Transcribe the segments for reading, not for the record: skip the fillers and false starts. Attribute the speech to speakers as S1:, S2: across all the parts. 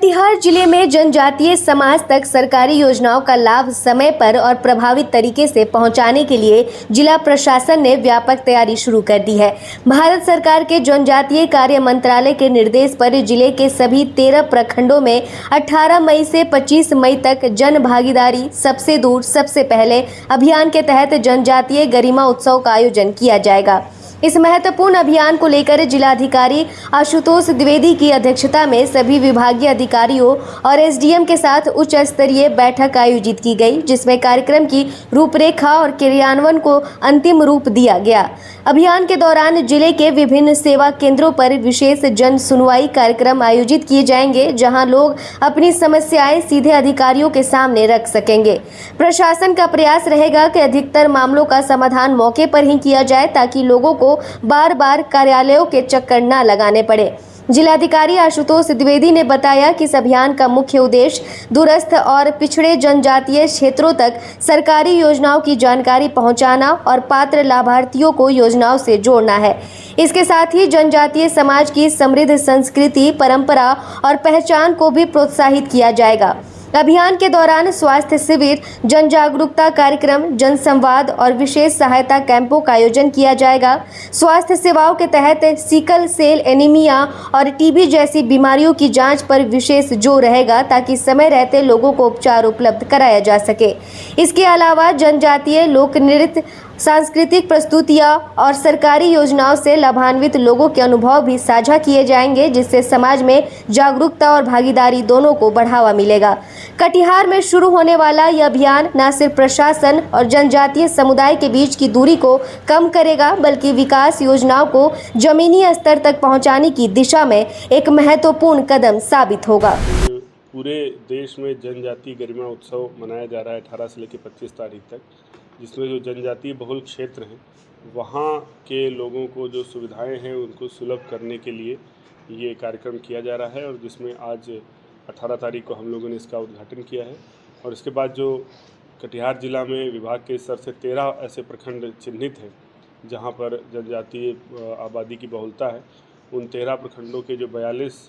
S1: कटिहार जिले में जनजातीय समाज तक सरकारी योजनाओं का लाभ समय पर और प्रभावित तरीके से पहुंचाने के लिए जिला प्रशासन ने व्यापक तैयारी शुरू कर दी है। भारत सरकार के जनजातीय कार्य मंत्रालय के निर्देश पर जिले के सभी 13 प्रखंडों में 18 मई से 25 मई तक जन भागीदारी सबसे दूर सबसे पहले अभियान के तहत जनजातीय गरिमा उत्सव का आयोजन किया जाएगा। इस महत्वपूर्ण अभियान को लेकर जिलाधिकारी आशुतोष द्विवेदी की अध्यक्षता में सभी विभागीय अधिकारियों और एसडीएम के साथ उच्च स्तरीय बैठक आयोजित की गई, जिसमें कार्यक्रम की रूपरेखा और क्रियान्वयन को अंतिम रूप दिया गया। अभियान के दौरान जिले के विभिन्न सेवा केंद्रों पर विशेष जन सुनवाई कार्यक्रम आयोजित किए जाएंगे, जहां लोग अपनी समस्याएं सीधे अधिकारियों के सामने रख सकेंगे। प्रशासन का प्रयास रहेगा कि अधिकतर मामलों का समाधान मौके पर ही किया जाए, ताकि लोगों को बार बार कार्यालयों के चक्कर न लगाने पड़े। जिलाधिकारी आशुतोष द्विवेदी ने बताया कि इस अभियान का मुख्य उद्देश्य दूरस्थ और पिछड़े जनजातीय क्षेत्रों तक सरकारी योजनाओं की जानकारी पहुंचाना और पात्र लाभार्थियों को योजनाओं से जोड़ना है। इसके साथ ही जनजातीय समाज की समृद्ध संस्कृति, परंपरा और पहचान को भी प्रोत्साहित किया जाएगा। अभियान के दौरान स्वास्थ्य शिविर, जन जागरूकता कार्यक्रम, जन संवाद और विशेष सहायता कैंपों का आयोजन किया जाएगा। स्वास्थ्य सेवाओं के तहत सिकल सेल एनीमिया और टीबी जैसी बीमारियों की जांच पर विशेष जोर रहेगा, ताकि समय रहते लोगों को उपचार उपलब्ध कराया जा सके। इसके अलावा जनजातीय लोक नृत्य, सांस्कृतिक प्रस्तुतियां और सरकारी योजनाओं से लाभान्वित लोगों के अनुभव भी साझा किए जाएंगे, जिससे समाज में जागरूकता और भागीदारी दोनों को बढ़ावा मिलेगा। कटिहार में शुरू होने वाला यह अभियान न सिर्फ प्रशासन और जनजातीय समुदाय के बीच की दूरी को कम करेगा, बल्कि विकास योजनाओं को जमीनी स्तर तक पहुंचाने की दिशा में एक महत्वपूर्ण कदम साबित होगा।
S2: पूरे देश में जनजातीय गरिमा उत्सव मनाया जा रहा है 18 से लेकर 25 तारीख तक, जिसमें जो जनजातीय बहुल क्षेत्र हैं वहाँ के लोगों को जो सुविधाएं हैं उनको सुलभ करने के लिए ये कार्यक्रम किया जा रहा है, और जिसमें आज 18 तारीख को हम लोगों ने इसका उद्घाटन किया है। और इसके बाद जो कटिहार जिला में विभाग के स्तर से 13 ऐसे प्रखंड चिन्हित हैं जहाँ पर जनजातीय आबादी की बहुलता है, उन 13 प्रखंडों के जो 42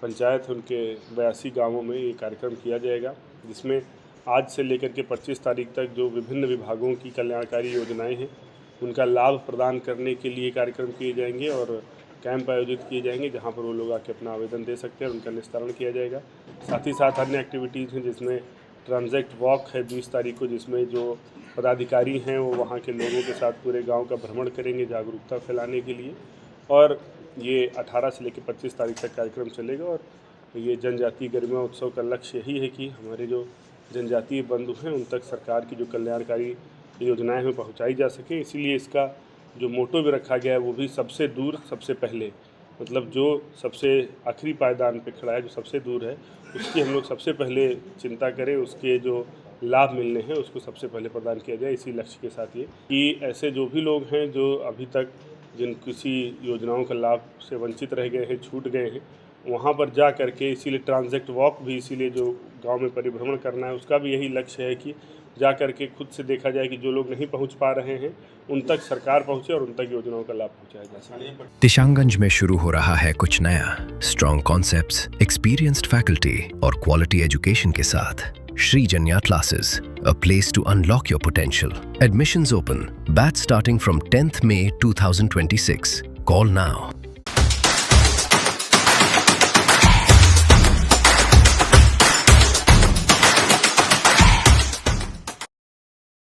S2: पंचायत हैं उनके 82 गाँवों में ये कार्यक्रम किया जाएगा, जिसमें आज से लेकर के 25 तारीख तक जो विभिन्न विभागों की कल्याणकारी योजनाएं हैं उनका लाभ प्रदान करने के लिए कार्यक्रम किए जाएंगे और कैंप आयोजित किए जाएंगे, जहां पर वो लोग आके अपना आवेदन दे सकते हैं और उनका निस्तारण किया जाएगा। साथ ही साथ अन्य एक्टिविटीज़ हैं, जिसमें ट्रांजैक्ट वॉक है 20 तारीख को, जिसमें जो पदाधिकारी हैं वो वहाँ के लोगों के साथ पूरे गाँव का भ्रमण करेंगे जागरूकता फैलाने के लिए। और ये 18 से लेकर 25 तारीख तक कार्यक्रम चलेगा। और ये जनजातीय गरिमा उत्सव का लक्ष्य यही है कि हमारे जो जनजातीय बंधु हैं उन तक सरकार की जो कल्याणकारी योजनाएं हैं पहुंचाई जा सके। इसीलिए इसका जो मोटो भी रखा गया है वो भी सबसे दूर सबसे पहले, मतलब जो सबसे आखिरी पायदान पे खड़ा है, जो सबसे दूर है, उसकी हम लोग सबसे पहले चिंता करें, उसके जो लाभ मिलने हैं उसको सबसे पहले प्रदान किया जाए। इसी लक्ष्य के साथ ये कि ऐसे जो भी लोग हैं जो अभी तक जिन किसी योजनाओं का लाभ से वंचित रह गए हैं, छूट गए हैं, वहाँ पर जा करके, इसीलिए ट्रांजैक्ट वॉक भी, इसीलिए जो गांव में परिभ्रमण करना है उसका भी यही लक्ष्य है कि जा करके खुद से देखा जाए कि जो लोग नहीं पहुँच पा रहे हैं उन तक सरकार पहुँचे और उन तक योजनाओं का लाभ पहुँचाया जा सके।
S3: दिशांगंज में शुरू हो रहा है कुछ नया। स्ट्रॉन्ग कॉन्सेप्ट्स, एक्सपीरियंस्ड फैकल्टी और क्वालिटी एजुकेशन के साथ Sri Janya Classes, a place to unlock your potential. Admissions open. Batch starting from 10th May 2026. Call now.